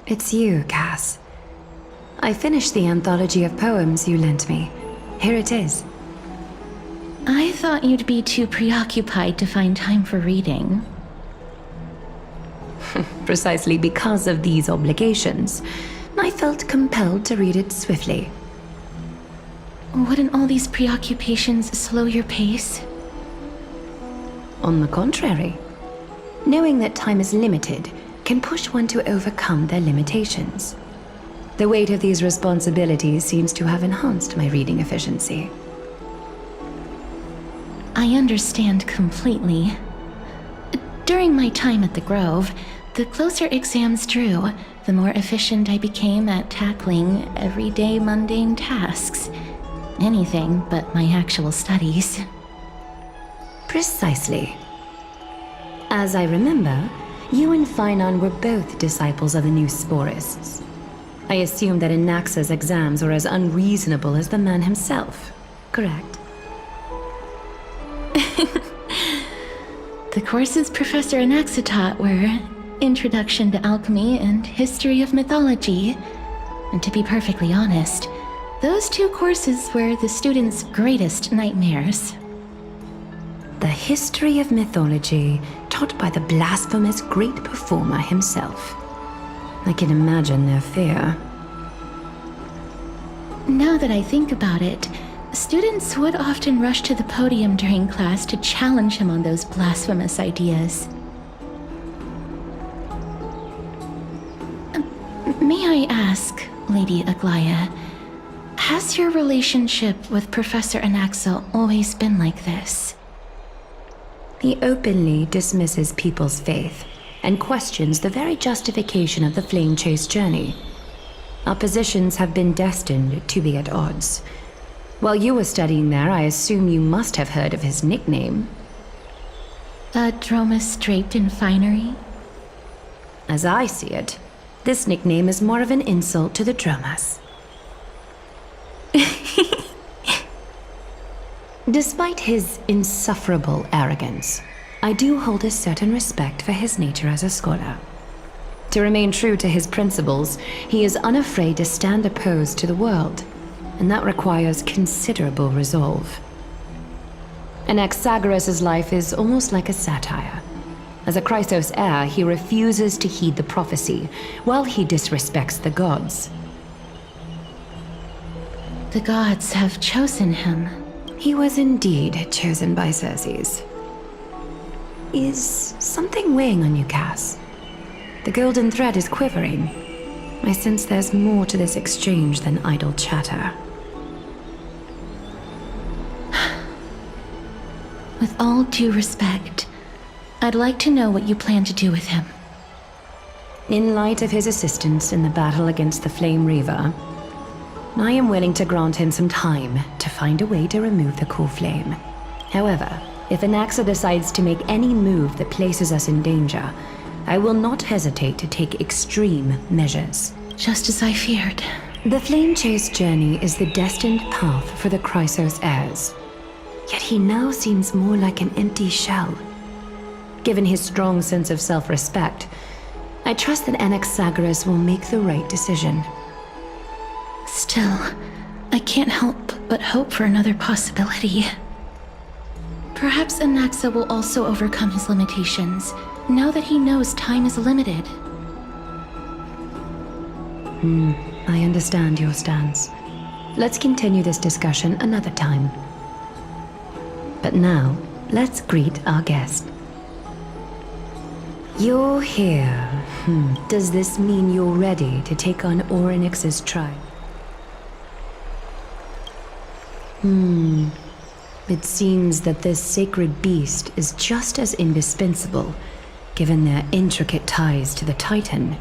it's you, Cass. I finished the anthology of poems you lent me. Here it is. I thought you'd be too preoccupied to find time for reading. Precisely because of these obligations, I felt compelled to read it swiftly. Wouldn't all these preoccupations slow your pace? On the contrary, knowing that time is limited can push one to overcome their limitations. The weight of these responsibilities seems to have enhanced my reading efficiency. I understand completely. During my time at the Grove, the closer exams drew, the more efficient I became at tackling everyday mundane tasks. Anything but my actual studies. Precisely. As I remember, you and Finon were both disciples of the new Sporists. I assume that Anaxa's exams were as unreasonable as the man himself, correct? The courses Professor Anaxa taught were Introduction to Alchemy and History of Mythology. And to be perfectly honest, those two courses were the students' greatest nightmares. The history of mythology, taught by the blasphemous great performer himself. I can imagine their fear. Now that I think about it, students would often rush to the podium during class to challenge him on those blasphemous ideas. May I ask, Lady Aglaya, has your relationship with Professor Anaxa always been like this? He openly dismisses people's faith and questions the very justification of the flame chase journey. Our positions have been destined to be at odds. While you were studying there, I assume you must have heard of his nickname. A Dromus draped in finery? As I see it, this nickname is more of an insult to the Dromas. Despite his insufferable arrogance, I do hold a certain respect for his nature as a scholar. To remain true to his principles, he is unafraid to stand opposed to the world, and that requires considerable resolve. Anaxagoras' life is almost like a satire. As a Chrysos heir, he refuses to heed the prophecy, while he disrespects the gods. The gods have chosen him. He was indeed chosen by Circes. Is something weighing on you, Cass? The golden thread is quivering. I sense there's more to this exchange than idle chatter. With all due respect, I'd like to know what you plan to do with him. In light of his assistance in the battle against the Flame Reaver, I am willing to grant him some time to find a way to remove the Coreflame. However, if Anaxa decides to make any move that places us in danger, I will not hesitate to take extreme measures. Just as I feared. The Flame Chase journey is the destined path for the Chrysos heirs. Yet he now seems more like an empty shell. Given his strong sense of self-respect, I trust that Anaxagoras will make the right decision. Still, I can't help but hope for another possibility. Perhaps Anaxa will also overcome his limitations, now that he knows time is limited. I understand your stance. Let's continue this discussion another time. But now, let's greet our guest. You're here. Does this mean you're ready to take on Orynyx's trial? It seems that this sacred beast is just as indispensable, given their intricate ties to the Titan.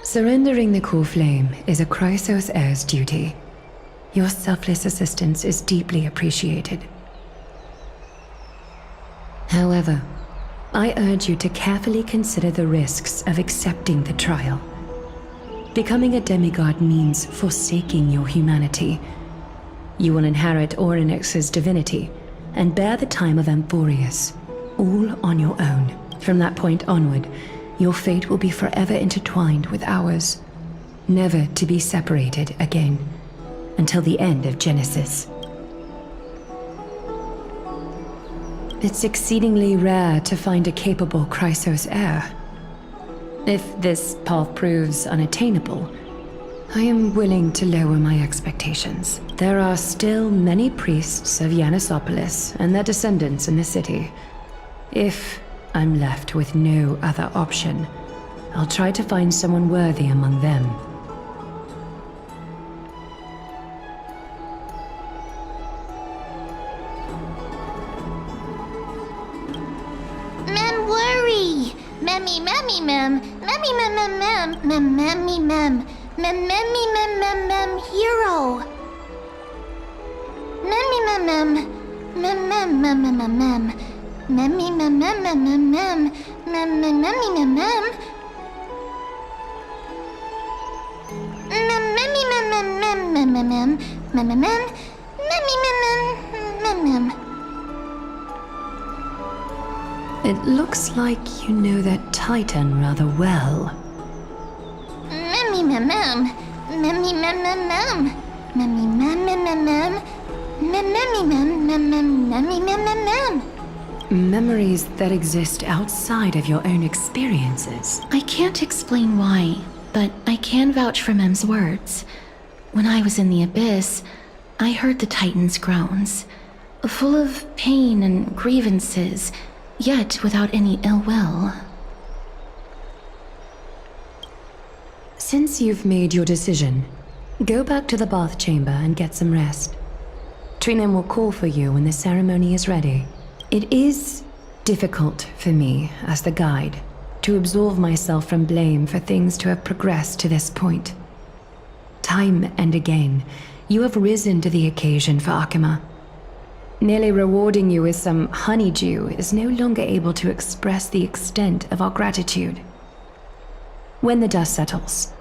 Surrendering the Coreflame is a Chrysos heir's duty. Your selfless assistance is deeply appreciated. However, I urge you to carefully consider the risks of accepting the trial. Becoming a demigod means forsaking your humanity. You will inherit Orynyx's divinity and bear the time of Amphorius. all on your own. From that point onward, your fate will be forever intertwined with ours, never to be separated again, until the end of Genesis. It's exceedingly rare to find a capable Chrysos heir. If this path proves unattainable, I am willing to lower my expectations. There are still many priests of Yanissopolis and their descendants in the city. If I'm left with no other option, I'll try to find someone worthy among them. Mem worry! Memmy, memmy, mem. Memmy, mem, mem, mem. Mem, memmy, mem. Mem, memmy, mem, mem, mem, hero. Memmy, mem, mem. Mem, mem, mem, mem, mem, mem. Memmy, mem, mem, mem, mem, mem. Mem, mem, memmy, mem, mem. Mem, memmy, mem, mem, mem, mem, mem, mem. Mem, mem, mem. Memmy, mem, mem, mem, mem. It looks like you know that Titan rather well. Memmy, mem, mem. Memmy, mem, mem, mem. Memmy, mem, mem, mem, mem. Mem, memmy, mem, mem, mem, memmy, mem, mem, mem. Memories that exist outside of your own experiences. I can't explain why, but I can vouch for Mem's words. When I was in the abyss, I heard the Titan's groans, full of pain and grievances, yet without any ill will. Since you've made your decision, go back to the bath chamber and get some rest. Trinem will call for you when the ceremony is ready. It is difficult for me, as the guide, to absolve myself from blame for things to have progressed to this point. Time and again, you have risen to the occasion for Akima. Nearly rewarding you with some honeydew is no longer able to express the extent of our gratitude. When the dust settles,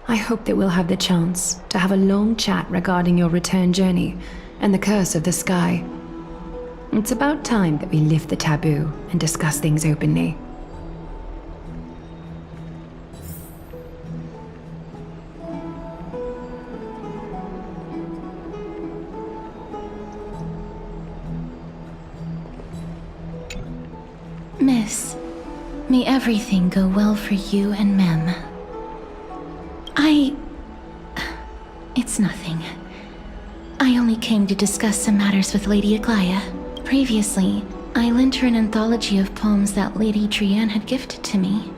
I hope that we'll have the chance to have a long chat regarding your return journey and the curse of the sky. It's about time that we lift the taboo and discuss things openly. Miss, may everything go well for you and Mem. It's nothing. I only came to discuss some matters with Lady Aglaya. Previously, I lent her an anthology of poems that Lady Trian had gifted to me.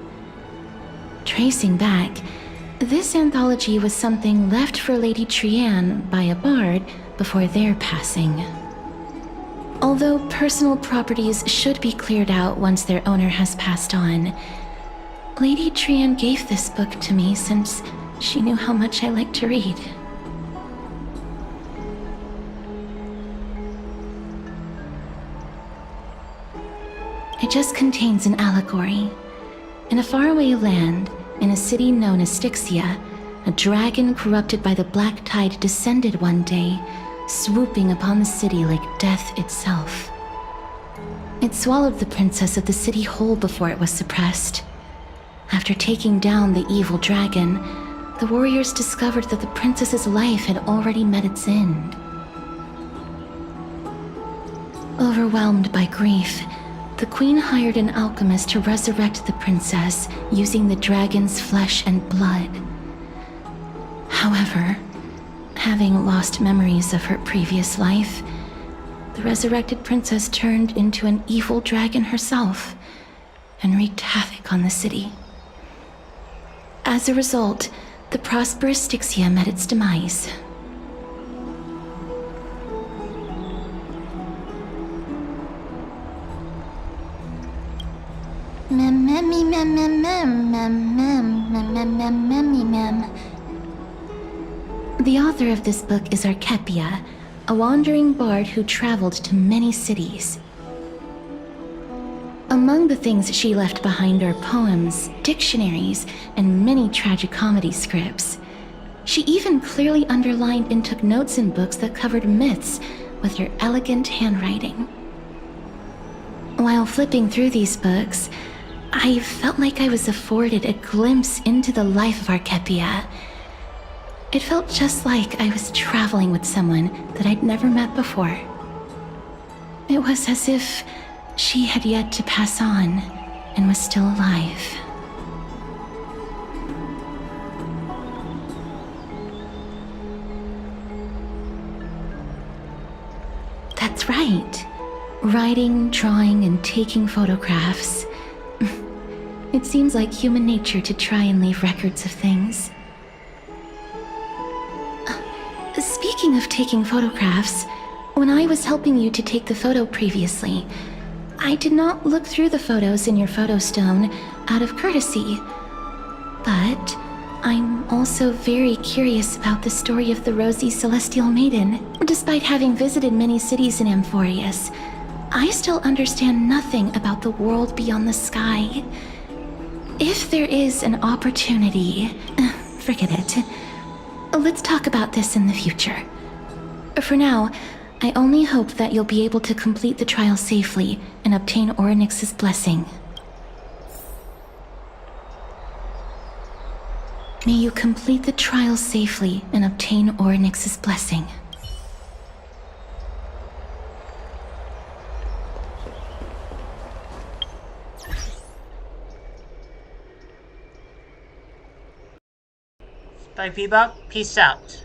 Tracing back, this anthology was something left for Lady Trian by a bard before their passing. Although personal properties should be cleared out once their owner has passed on, Lady Trian gave this book to me since she knew how much I liked to read. It just contains an allegory. In a faraway land, in a city known as Styxia, a dragon corrupted by the black tide descended one day, swooping upon the city like death itself. It swallowed the princess of the city whole before it was suppressed. After taking down the evil dragon, the warriors discovered that the princess's life had already met its end. Overwhelmed by grief, the queen hired an alchemist to resurrect the princess using the dragon's flesh and blood. However, having lost memories of her previous life, the resurrected princess turned into an evil dragon herself and wreaked havoc on the city. As a result, the prosperous Styxia met its demise. Mem, memmy, mem, mem, mem, mem, mem, mem, mem, mem, memmy, mem. The author of this book is Archepia, a wandering bard who traveled to many cities. Among the things she left behind are poems, dictionaries, and many tragicomedy scripts. She even clearly underlined and took notes in books that covered myths with her elegant handwriting. While flipping through these books, I felt like I was afforded a glimpse into the life of Archepia. It felt just like I was traveling with someone that I'd never met before. It was as if she had yet to pass on and was still alive. That's right. Writing, drawing, and taking photographs. It seems like human nature to try and leave records of things. Speaking of taking photographs, when I was helping you to take the photo previously, I did not look through the photos in your photo stone out of courtesy. But I'm also very curious about the story of the Rosy Celestial Maiden. Despite having visited many cities in Amphorius, I still understand nothing about the world beyond the sky. If there is an opportunity, forget it. Let's talk about this in the future. For now, I only hope that you'll be able to complete the trial safely and obtain Orynyx's blessing. May you complete the trial safely and obtain Orynyx's blessing. Bye, Bebop. Peace out.